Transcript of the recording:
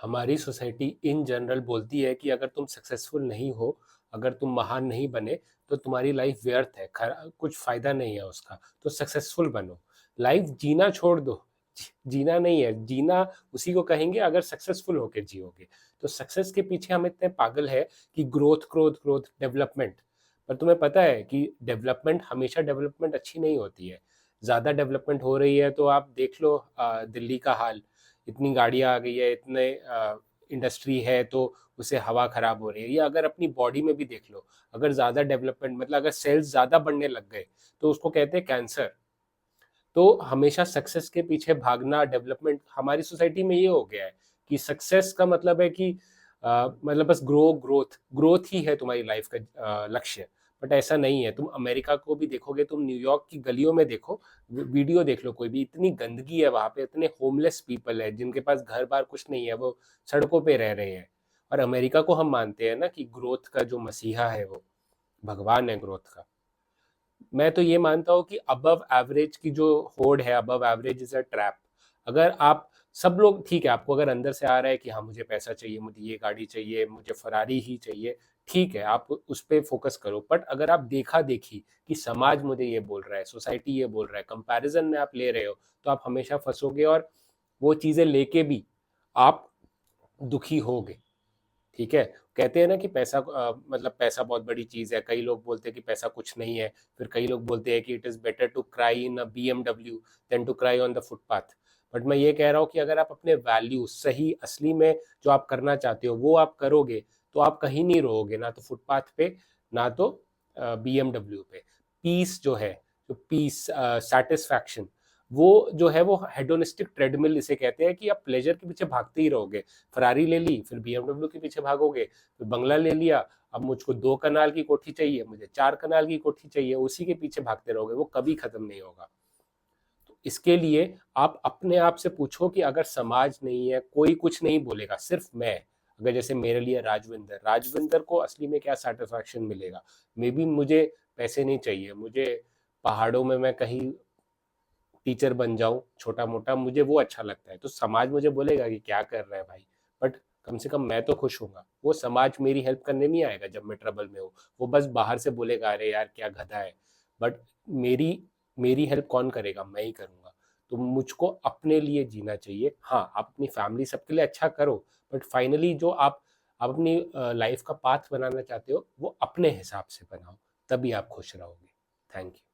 हमारी society in general बोलती है कि अगर तुम सक्सेसफुल नहीं हो, अगर तुम महान नहीं बने, तो तुम्हारी लाइफ व्यर्थ है, कुछ फायदा नहीं है उसका। तो सक्सेसफुल बनो। लाइफ जीना छोड़ दो। जीना नहीं है, जीना उसी को कहेंगे अगर सक्सेसफुल होके जियोगे। तो सक्सेस के पीछे हम इतने पागल है कि ग्रोथ ग्रोथ ग्रोथ, डेवलपमेंट। पर तुम्हें पता है कि डेवलपमेंट हमेशा डेवलपमेंट अच्छी नहीं होती है। ज़्यादा डेवलपमेंट हो रही है तो आप देख लो दिल्ली का हाल। इतनी गाड़ियां आ गई है, इतने इंडस्ट्री है, तो उससे हवा खराब हो रही है। या अगर अपनी बॉडी में भी देख लो, अगर ज़्यादा डेवलपमेंट मतलब अगर सेल्स ज़्यादा बढ़ने लग गए तो उसको कहते हैं कैंसर। तो हमेशा सक्सेस के पीछे भागना, डेवलपमेंट, हमारी सोसाइटी में ये हो गया है कि सक्सेस का मतलब है कि मतलब बस ग्रोथ ग्रोथ ही है तुम्हारी लाइफ का लक्ष्य। बट ऐसा नहीं है। तुम अमेरिका को भी देखोगे, तुम न्यूयॉर्क की गलियों में देखो, वीडियो देख लो कोई भी, इतनी गंदगी है वहां पे, इतने होमलेस पीपल है जिनके पास घर बार कुछ नहीं है, वो सड़कों पे रह रहे हैं। और अमेरिका को हम मानते हैं ना कि ग्रोथ का जो मसीहा है, वो भगवान है ग्रोथ का। मैं तो ये मानता हूँ कि अबव एवरेज की जो होड़ है, above average is a trap. अगर आप, सब लोग ठीक है, आपको अगर अंदर से आ रहा है कि हाँ मुझे पैसा चाहिए, मुझे ये गाड़ी चाहिए, मुझे फरारी ही चाहिए, ठीक है, आप उस पर फोकस करो। बट अगर आप देखा देखी कि समाज मुझे ये बोल रहा है, सोसाइटी ये बोल रहा है, कंपैरिजन में आप ले रहे हो, तो आप हमेशा फंसोगे और वो चीजें लेके भी आप दुखी होगे। ठीक है। कहते हैं ना कि पैसा मतलब पैसा बहुत बड़ी चीज है। कई लोग बोलते हैं कि पैसा कुछ नहीं है। फिर कई लोग बोलते हैं कि it is better to cry in a BMW than to cry on the footpath. But मैं ये कह रहा हूँ कि अगर आप अपने वैल्यू सही असली में जो आप करना चाहते हो वो आप करोगे, तो आप कहीं नहीं रहोगे, ना तो फुटपाथ पे, ना तो BMW पे। पीस जो है, जो पीस, सेटिस्फैक्शन, वो जो है वो हेडोनिस्टिक ट्रेडमिल इसे कहते हैं कि आप प्लेजर के पीछे भागते ही रहोगे। फरारी ले ली, फिर BMW के पीछे भागोगे, फिर बंगला ले लिया, अब मुझको 2 कनाल की कोठी चाहिए, मुझे 4 कनाल की कोठी चाहिए, उसी के पीछे भागते रहोगे, वो कभी खत्म नहीं होगा। तो इसके लिए आप अपने आप से पूछो कि अगर समाज नहीं है, कोई कुछ नहीं बोलेगा, सिर्फ मैं, अगर जैसे मेरे लिए राजविंदर, राजविंदर को असली में क्या सेटिस्फैक्शन मिलेगा? मे बी मुझे पैसे नहीं चाहिए, मुझे पहाड़ों में मैं कहीं टीचर बन जाऊं छोटा मोटा, मुझे वो अच्छा लगता है। तो समाज मुझे बोलेगा कि क्या कर रहा है भाई, बट कम से कम मैं तो खुश हूँगा। वो समाज मेरी हेल्प करने नहीं आएगा जब मैं ट्रबल में हूँ, वो बस बाहर से बोलेगा अरे यार क्या गधा है। बट मेरी मेरी हेल्प कौन करेगा? मैं ही करूँगा। तो मुझको अपने लिए जीना चाहिए। हाँ, आप अपनी फैमिली सबके लिए अच्छा करो, बट फाइनली जो आप अपनी लाइफ का पाथ बनाना चाहते हो वो अपने हिसाब से बनाओ, तभी आप खुश रहोगे। Thank you.